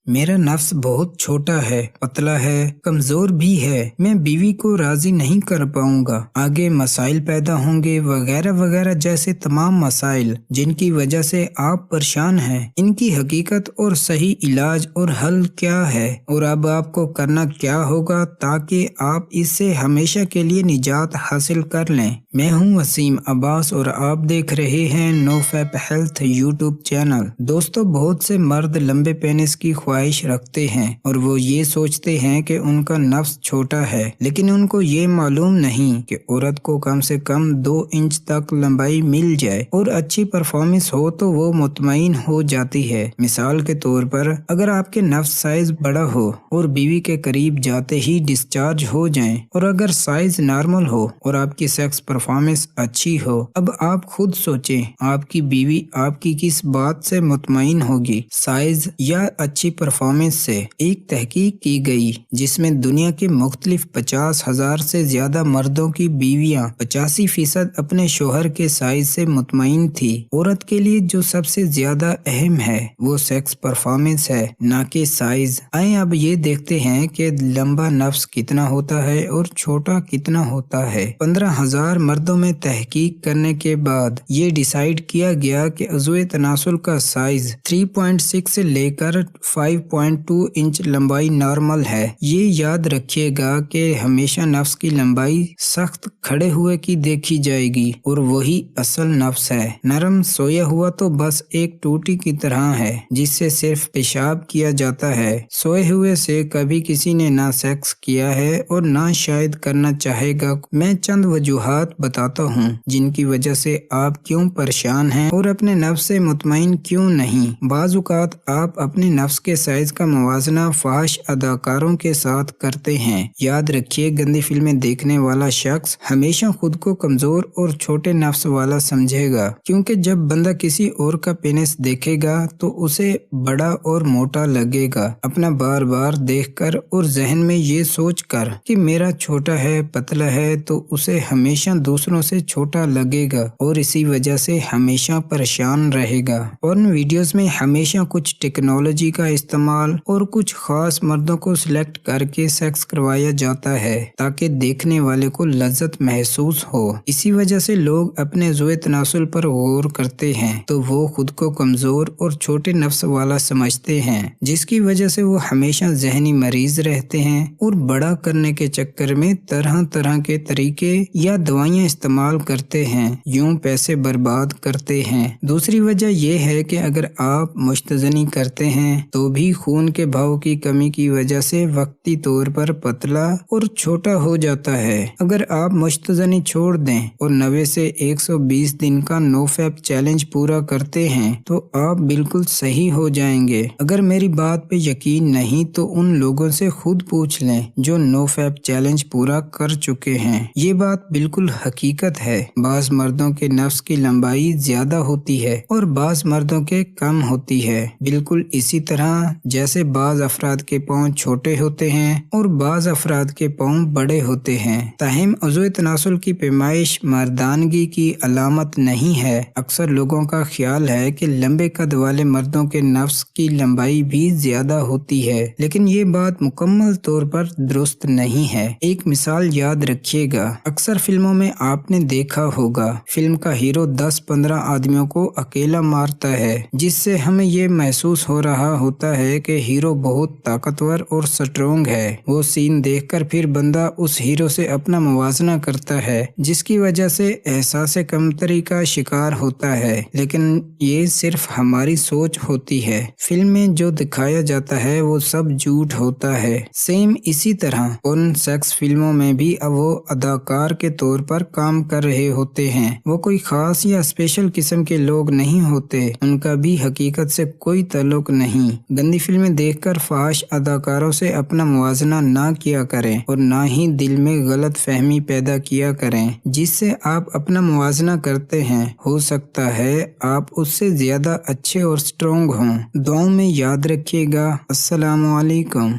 मेरा नफ्स बहुत छोटा है, पतला है, कमजोर भी है। मैं बीवी को राजी नहीं कर पाऊंगा। आगे मसाइल पैदा होंगे वगैरह वगैरह जैसे तमाम मसाइल जिनकी वजह से आप परेशान हैं। इनकी हकीकत और सही इलाज और हल क्या है और अब आपको करना क्या होगा ताकि आप इससे हमेशा के लिए निजात हासिल कर लें। मैं हूं वसीम अब्बास और आप देख रहे हैं नोफैप हेल्थ यूट्यूब चैनल। दोस्तों, बहुत से मर्द लंबे पेनिस की ख्वाहिश रखते हैं और वो ये सोचते हैं कि उनका नफ्स छोटा है, लेकिन उनको ये मालूम नहीं कि औरत को कम से कम 2 इंच तक लंबाई मिल जाए और अच्छी परफॉर्मेंस हो तो वो मुतमईन हो जाती है। मिसाल के तौर पर अगर आपके नफ्स साइज बड़ा हो और बीवी के करीब जाते ही डिस्चार्ज हो जाएं, और अगर साइज नॉर्मल हो और आपकी सेक्स परफॉर्मेंस अच्छी हो, अब आप खुद सोचें आपकी बीवी आपकी किस बात से मुतमईन होगी, साइज या अच्छी परफॉर्मेंस से। एक तहकीक की गई जिसमें दुनिया के मुख्तलिफ 50,000 से ज्यादा मर्दों की बीवियां 85% अपने शोहर के साइज से मुतमईन थी। औरत के लिए जो सबसे ज्यादा अहम है वो सेक्स परफॉर्मेंस है, ना कि साइज। आए अब ये देखते हैं कि लंबा नफ्स कितना होता है और छोटा कितना होता है। 15,000 मर्दों में तहकीक करने के बाद ये डिसाइड किया गया कि अज़्वे तनासुल का साइज 3.6 से लेकर 5.2 इंच लंबाई नॉर्मल है। ये याद रखिएगा कि हमेशा नफ्स की लंबाई सख्त खड़े हुए की देखी जाएगी और वही असल नफ्स है। नरम सोया हुआ तो बस एक टूटी की तरह है जिससे सिर्फ पेशाब किया जाता है। सोए हुए से कभी किसी ने ना सेक्स किया है और ना शायद करना चाहेगा। मैं चंद वजूहात बताता हूँ जिनकी वजह से आप क्यों परेशान हैं और अपने नफ्स से मुतमईन क्यों नहीं। बाज़-औक़ात आप अपने नफ्स के साइज का मुवाजना फाहिश अदाकारों के साथ करते हैं। याद रखिए, गंदी फिल्में देखने वाला शख्स हमेशा खुद को कमजोर और छोटे नफ्स वाला समझेगा, क्योंकि जब बंदा किसी और का पेनिस देखेगा तो उसे बड़ा और मोटा लगेगा। अपना बार बार देखकर और जहन में ये सोचकर कि मेरा छोटा है, पतला है, तो उसे हमेशा दूसरों से छोटा लगेगा और इसी वजह से हमेशा परेशान रहेगा। और वीडियोस में हमेशा कुछ टेक्नोलॉजी का इस्तेमाल और कुछ खास मर्दों को सिलेक्ट करके सेक्स करवाया जाता है ताकि देखने वाले को लज्जत महसूस हो। इसी वजह से लोग अपने ज़्वे तनासुल पर गौर करते हैं तो वो खुद को कमजोर और छोटे नफ्स वाला समझते हैं, जिसकी वजह से वो हमेशा जहनी मरीज रहते हैं और बड़ा करने के चक्कर में तरह तरह के तरीके या दवाइयाँ इस्तेमाल करते हैं, यूं पैसे बर्बाद करते हैं। दूसरी वजह यह है कि अगर आप मुश्तजनी करते हैं तो भी खून के भाव की कमी की वजह से वक्ती तौर पर पतला और छोटा हो जाता है। अगर आप मुश्तजनी छोड़ दें और 90 से 120 दिन का नोफैप चैलेंज पूरा करते हैं तो आप बिल्कुल सही हो जाएंगे। अगर मेरी बात पे यकीन नहीं तो उन लोगों से खुद पूछ लें जो नोफैप चैलेंज पूरा कर चुके हैं। ये बात बिल्कुल हकीकत है। बाज़ मर्दों के नफ्स की लंबाई ज्यादा होती है और बाज़ मर्दों के कम होती है। बिल्कुल इसी तरह जैसे बाज़ अफराद के पाँव छोटे होते हैं और बाज़ अफराद के पाँव बड़े होते हैं। ताहिम अज़्वे तनासुल की पैमाइश मर्दानगी की अलामत नहीं है। अक्सर लोगों का ख्याल है कि लंबे कद वाले मर्दों के नफ्स की लंबाई भी ज्यादा होती है, लेकिन ये बात मुकम्मल तौर पर दुरुस्त नहीं है। एक मिसाल याद रखिएगा, अक्सर फिल्मों में आपने देखा होगा फिल्म का हीरो 10-15 आदमियों को अकेला मारता है, जिससे हमें ये महसूस हो रहा होता है कि हीरो बहुत ताकतवर और स्ट्रोंग है। वो सीन देखकर फिर बंदा उस हीरो से अपना मुवाजना करता है, जिसकी वजह से एहसास कमतरी का शिकार होता है। लेकिन ये सिर्फ हमारी सोच होती है। फिल्म में जो दिखाया जाता है वो सब झूठ होता है। सेम इसी तरह उन सेक्स फिल्मों में भी अब वो अदाकार के तौर पर काम कर रहे होते हैं। वो कोई खास या स्पेशल किस्म के लोग नहीं होते, उनका भी हकीकत से कोई ताल्लुक नहीं। गंदी फिल्में देखकर फाहिश अदाकारों से अपना मुवाजना ना किया करें और ना ही दिल में गलत फहमी पैदा किया करें जिससे आप अपना मुवाजना करते हैं। हो सकता है आप उससे ज्यादा अच्छे और स्ट्रोंग हों। दुआओं में याद रखिएगा। अस्सलामु अलैकुम।